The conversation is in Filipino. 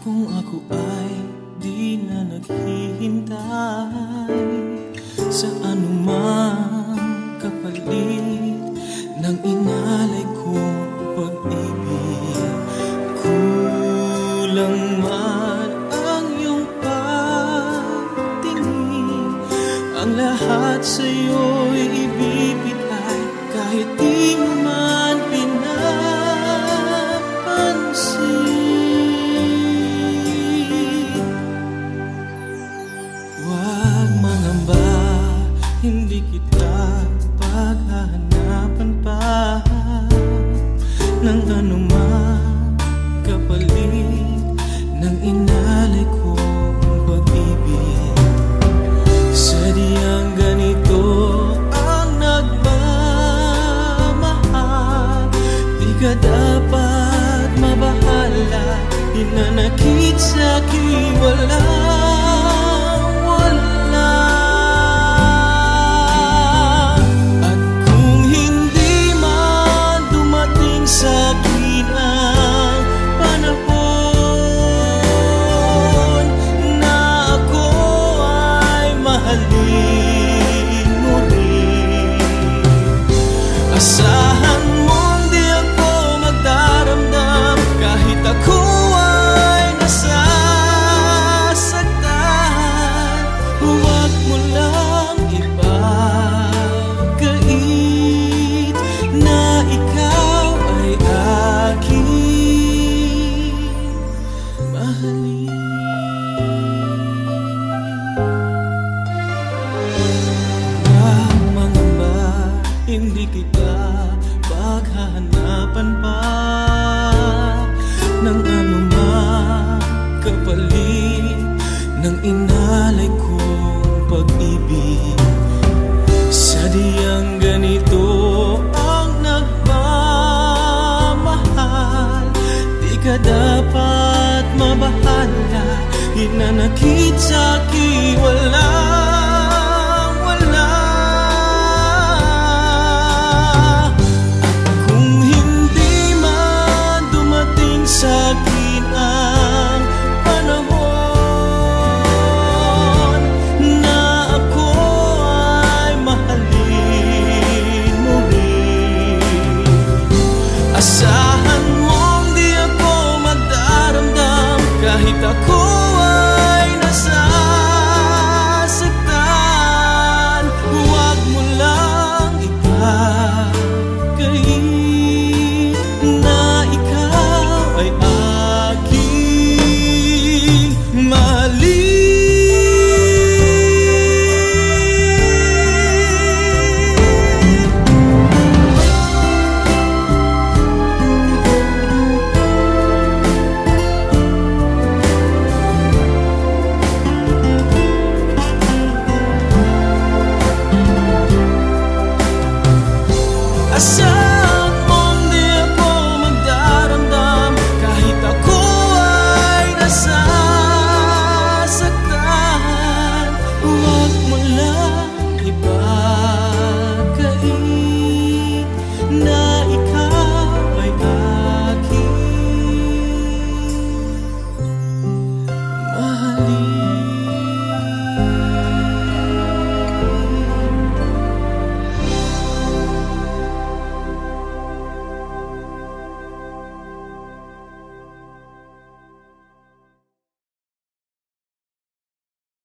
Kung ako ay di na naghihintay sa anumang kapalit ng inalay kong pag-ibig, kulang man ang iyong pagtingin, ang lahat sa'yo'y ibibigay kahit di mo man pinapansin. Hindi kita paghahanapan pa ng anumang kapalit ng inalay kong pag-ibig. Sadyang ganito ang nagmamahal, di ka dapat mabahala, hinanakit sa'kin walang asahan mong di ako magdaramdam kahit ako ay nasasaktan. Huwag mo lang ipagkait na ikaw ay aking mahalin. Huwag mangamba, hindi kita paghahanapan pa ng anumang kapalit ng inalay kong pag-ibig. Sadyang ganito ang nagmamahal, di ka dapat mabahala, hinanakit sa'kin wala